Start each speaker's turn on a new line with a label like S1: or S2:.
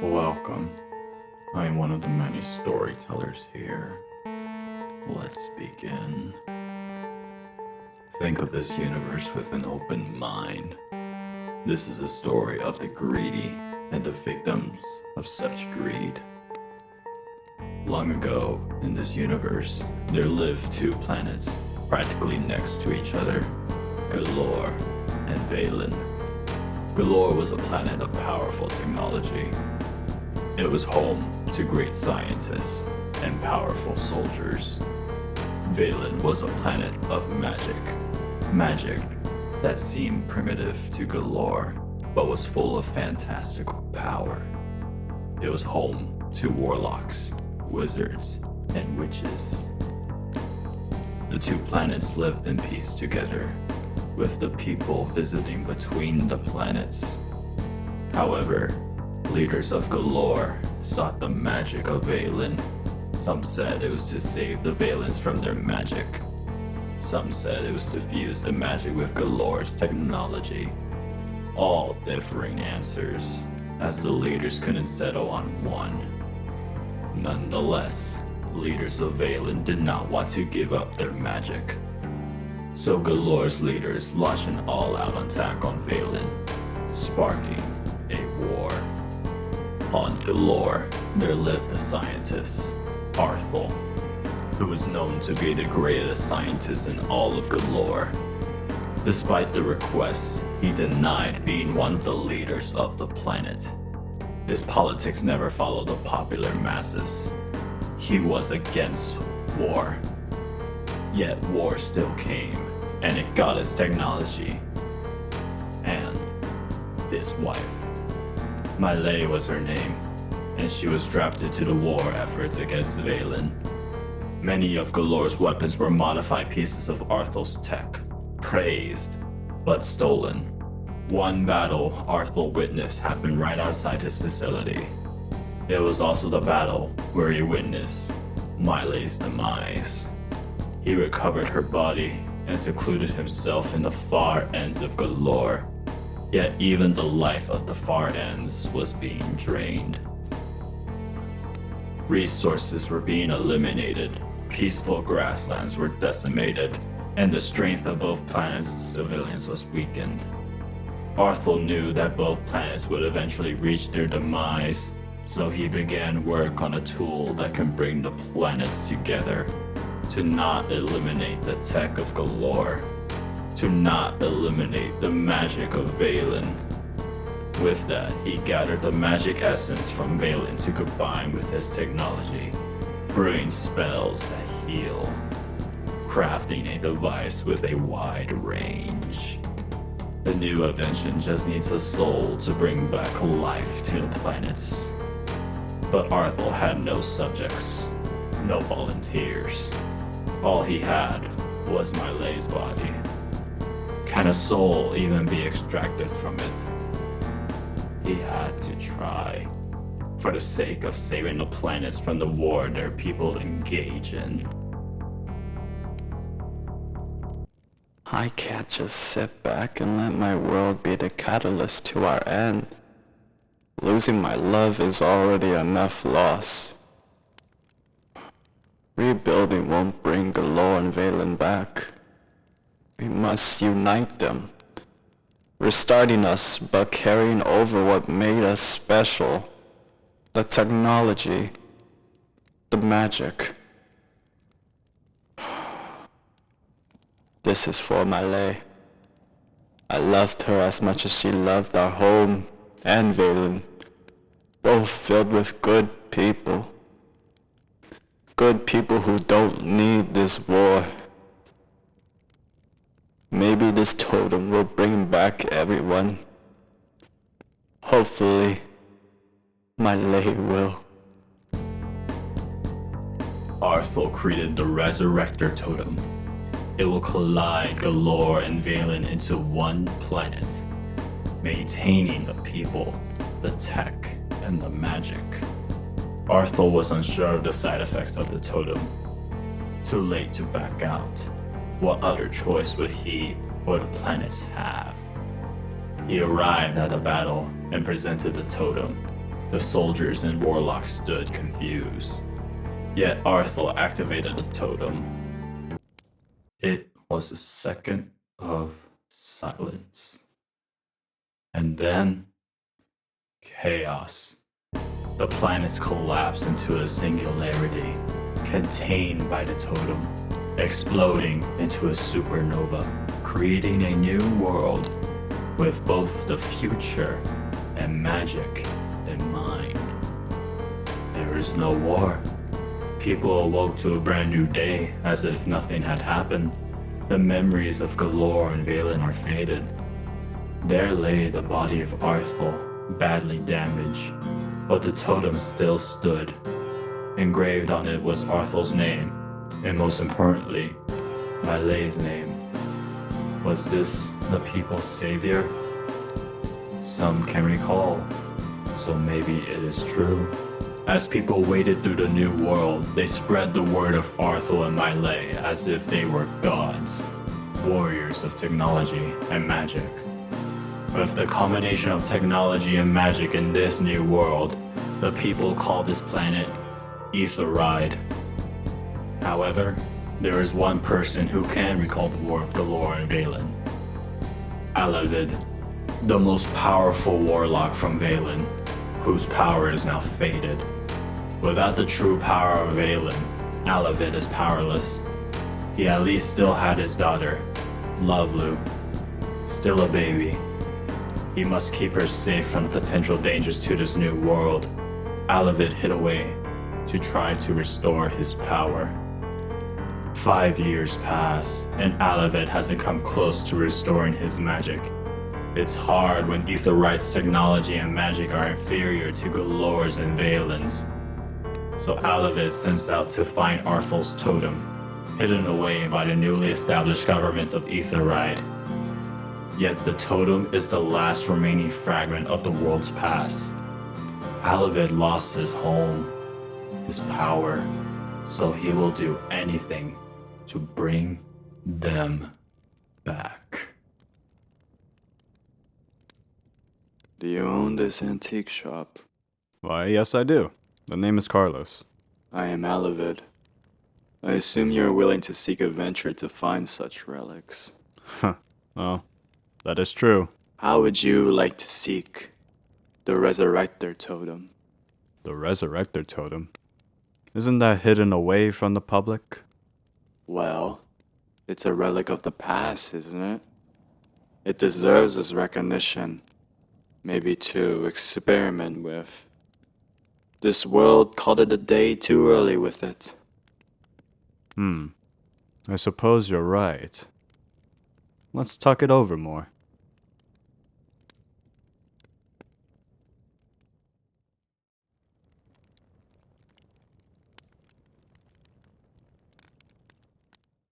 S1: Welcome. I am one of the many storytellers here. Let's begin. Think of this universe with an open mind. This is a story of the greedy and the victims of such greed. Long ago, in this universe, there lived two planets practically next to each other, Galore and Valen. Galore was a planet of powerful technology. It was home to great scientists and powerful soldiers. Valen was a planet of magic that seemed primitive to Galore, but was full of fantastical power. It was home to warlocks, wizards, and witches. The two planets lived in peace together, with the people visiting between the planets. However, leaders of Galore sought the magic of Valen. Some said it was to save the Valens from their magic. Some said it was to fuse the magic with Galore's technology. All differing answers, as the leaders couldn't settle on one. Nonetheless, leaders of Valen did not want to give up their magic. So Galore's leaders launched an all-out attack on Valen, sparking a war. On Galore, there lived a scientist, Arthol, who was known to be the greatest scientist in all of Galore. Despite the request, he denied being one of the leaders of the planet. His politics never followed the popular masses. He was against war. Yet war still came, and it got his technology and his wife. Miley was her name, and she was drafted to the war efforts against Valen. Many of Galore's weapons were modified pieces of Arthol's tech, praised, but stolen. One battle Arthol witnessed happened right outside his facility. It was also the battle where he witnessed Miley's demise. He recovered her body and secluded himself in the far ends of Galore. Yet even the life of the far ends was being drained. Resources were being eliminated, peaceful grasslands were decimated, and the strength of both planets' civilians was weakened. Arthol knew that both planets would eventually reach their demise, so he began work on a tool that can bring the planets together, to not eliminate the tech of Galore, to not eliminate the magic of Valen. With that, he gathered the magic essence from Valen to combine with his technology, brewing spells that heal, crafting a device with a wide range. The new invention just needs a soul to bring back life to the planets. But Arthol had no subjects, no volunteers. All he had was Miley's body. Can a soul even be extracted from it? He had to try, for the sake of saving the planets from the war their people engage in.
S2: I can't just sit back and let my world be the catalyst to our end. Losing my love is already enough loss. Rebuilding won't bring Galore and Valen back. We must unite them. Restarting us, but carrying over what made us special. The technology. The magic. This is for Miley. I loved her as much as she loved our home and Valen. Both filled with good people. Good people who don't need this war. Maybe this totem will bring back everyone. Hopefully, Miley will.
S1: Arthol created the Resurrector Totem. It will collide Galore and Valen into one planet, maintaining the people, the tech, and the magic. Arthol was unsure of the side effects of the totem. Too late to back out. What other choice would he or the planets have? He arrived at the battle and presented the totem. The soldiers and warlocks stood confused. Yet Arthol activated the totem. It was a second of silence. And then, chaos. The planets collapsed into a singularity, contained by the totem, exploding into a supernova, creating a new world with both the future and magic in mind. There is no war. People awoke to a brand new day as if nothing had happened. The memories of Galore and Valen are faded. There lay the body of Arthol, badly damaged, but the totem still stood. Engraved on it was Arthol's name, and most importantly, Malay's name. Was this the people's savior? Some can recall, so maybe it is true. As people waded through the new world, they spread the word of Arthol and Malay as if they were gods, warriors of technology and magic. With the combination of technology and magic in this new world, the people call this planet Aetheride. However, there is one person who can recall the war of Galore and Valen. Alavid, the most powerful warlock from Valen, whose power is now faded. Without the true power of Valen, Alavid is powerless. He at least still had his daughter, Lovelu, still a baby. He must keep her safe from the potential dangers to this new world. Alavid hid away to try to restore his power. 5 years pass, and Alavid hasn't come close to restoring his magic. It's hard when Aetheride's technology and magic are inferior to Galore's and Valen's. So Alavid sends out to find Arthol's totem, hidden away by the newly established governments of Aetheride. Yet the totem is the last remaining fragment of the world's past. Alavid lost his home, his power, so he will do anything to bring them back.
S2: Do you own this antique shop?
S3: Why, yes I do. The name is Carlos.
S2: I am Alavid. I assume you are willing to seek adventure to find such relics.
S3: Oh, that is true.
S2: How would you like to seek the Resurrector Totem?
S3: The Resurrector Totem. Isn't that hidden away from the public?
S2: Well, it's a relic of the past, isn't it? It deserves its recognition. Maybe to experiment with. This world called it a day too early with it.
S3: I suppose you're right. Let's talk it over more.